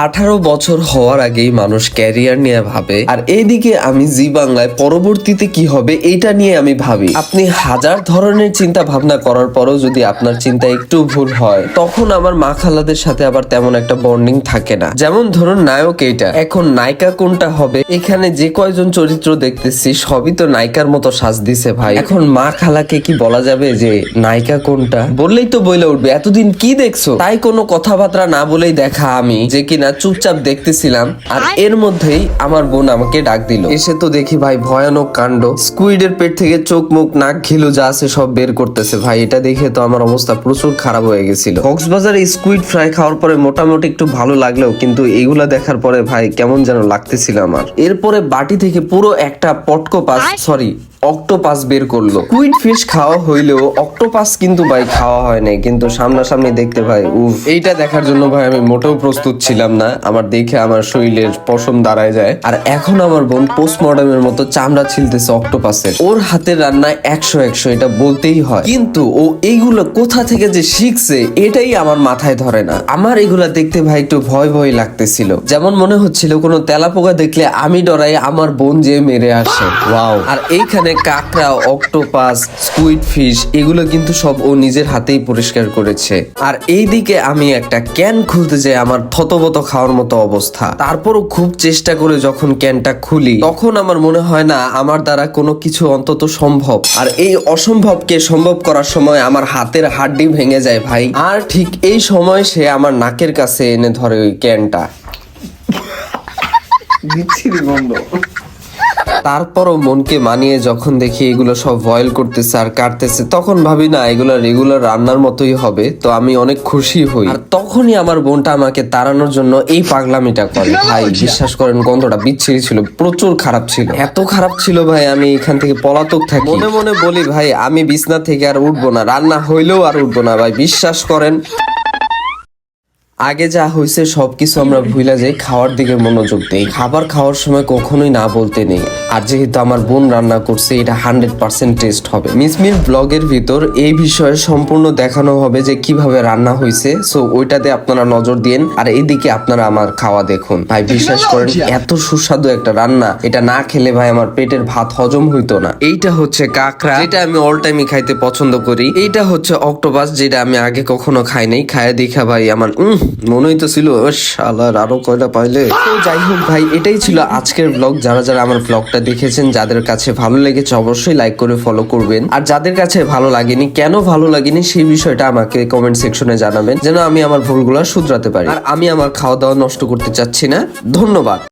18 বছর হওয়ার আগেই মানুষ ক্যারিয়ার নিয়ে ভাবে, আর এইদিকে আমি জি বাংলায় পরবর্তীতে কি হবে এটা নিয়ে আমি ভাবি। আপনি হাজার ধরনের চিন্তা ভাবনা করার পরও যদি আপনার চিন্তা একটু ভুল হয়, তখন আমার মা খালাদের সাথে আবার তেমন একটা বন্ডিং থাকে না। যেমন ধরুন নায়ক এইটা, এখন নায়িকা কোনটা হবে? এখানে যে কয়জন চরিত্র দেখতেছি সবই তো নায়িকার মতো সাজ দিছে ভাই। এখন মা খালাকে কি বলা যাবে যে নায়িকা কোনটা? বললেই তো বলে উঠবে এতদিন কি দেখছো। তাই কোনো কথাবার্তা না বলেই দেখা আমি যে কিনা চুপচাপ দেখতেছিলাম, আর এর মধ্যেই আমার বোন আমাকে ডাক দিল। এসে তো দেখি ভাই ভয়ানক কাণ্ড, স্কুইডের পেট থেকে চোখ মুখ নাক ঘিলু যা আছে সব বের করতেছে। ভাই এটা দেখে তো আমার অবস্থা প্রচুর খারাপ হয়ে গেছিল। কক্সবাজারে স্কুইড ফ্রাই খাওয়ার পরে মোটামুটি একটু ভালো লাগলেও কিন্তু এগুলা দেখার পরে ভাই কেমন যেন লাগতেছিল আমার। এরপরে বাটি থেকে পুরো একটা পটকোপাস, সরি অক্টোপাস বের করলো। স্কুইড ফিশ খাওয়া হইলেও অক্টোপাস কিন্তু ভাই খাওয়া হয় নাই, কিন্তু সামনাসামনি দেখতে ভাই এইটা দেখার জন্য ভাই আমি মোটেও প্রস্তুত ছিলাম না। আমার দেখে আমার শরীরের পশম দাঁড়ায় যায়। আর এখন আমার বোন পোস্টমর্টমের মতো চামড়া ছিলতেছে অক্টোপাসের। ওর হাতের রান্নায় 100 এটা বলতেই হয়, কিন্তু ও এইগুলো কোথা থেকে যে শিখছে এটাই আমার মাথায় ধরে না। আমার এগুলা দেখতে ভাই একটু ভয় ভয় লাগতেছিল, যেমন মনে হচ্ছিল কোনো তেলাপোকা দেখলে আমি ডরাই, আমার বোন যে মেরে আসে। ওয়াও! আর এইখানে কাঁকড়া, অক্টোপাস, স্কুইড ফিশ এগুলো কিন্তু সব ও নিজের হাতেই পরিষ্কার করেছে। আর এইদিকে আমি একটা ক্যান খুলতে যাই, আমার থতবত খাওয়ার মতো অবস্থা। তারপরও খুব চেষ্টা করে যখন ক্যানটা খুলি, তখন আমার মনে হয় না আমার দ্বারা কোনো কিছু অন্তত সম্ভব। আর এই অসম্ভবকে সম্ভব করার সময় আমার হাতের হাড্ডি ভেঙে যায় ভাই। আর ঠিক এই সময় সে আমার নাকের কাছে এনে ধরে ওই ক্যানটা। বিচ্ছিরি গন্ধ। তারপরও মনকে মানিয়ে যখন দেখি এগুলো সব বয়েল করতেছে আর কাটতেছে, তখন ভাবি না এগুলো রেগুলার রান্নার মতোই হবে, তো আমি অনেক খুশি হই। আর তখনই আমার বোনটা আমাকে তাড়ানোর জন্য এই পাগলামিটা করে। ভাই বিশ্বাস করেন গন্ধটা বিচ্ছিরি ছিল, প্রচুর খারাপ ছিল, এত খারাপ ছিল ভাই আমি এখান থেকে পলাতক থাকি। মনে মনে বলি ভাই আমি বিছনা থেকে আর উঠবো না, রান্না হইলেও আর উঠবো না। ভাই বিশ্বাস করেন আগে যা হয়েছে সবকিছু আমরা ভুলা যাই, খাওয়ার দিকে মনোযোগ দেই। খাবার খাওয়ার সময় কখনোই না বলতে নেই। আর যেহেতু আমার বোন রান্না করছে, এটা 100% টেস্ট হবে। মিসমির ব্লগের ভিতর এই বিষয়ে সম্পূর্ণ দেখানো হবে যে কিভাবে রান্না হয়েছে, সো ওইটাতে আপনারা নজর দিন। আর এইদিকে আপনারা আমার খাওয়া দেখুন। ভাই বিশ্বাস করেন এত সুস্বাদু একটা রান্না, এটা না খেলে ভাই আমার পেটের ভাত হজম হইতো না। এইটা হচ্ছে কাঁকড়া, যেটা আমি অল টাইমই খাইতে পছন্দ করি। এইটা হচ্ছে অক্টোপাস, যেটা আমি আগে কখনো খাই নাই। খায় দেখা ভাই আমার মনেই তো ছিল শালার আরো কয়টা পাইলে। তো যাই হোক ভাই, এটাই ছিল আজকের ব্লগ। যারা যারা আমার ব্লগটা দেখেছেন, যাদের কাছে ভালো লেগেছে অবশ্যই লাইক করে ফলো করবেন। আর যাদের কাছে ভালো লাগেনি, কেন ভালো লাগেনি সেই বিষয়টা আমাকে কমেন্ট সেকশনে জানাবেন, যেন আমি আমার ভুলগুলো শুধরাতে পারি। আর আমি আমার খাওয়া দাওয়া নষ্ট করতে চাচ্ছি না। ধন্যবাদ।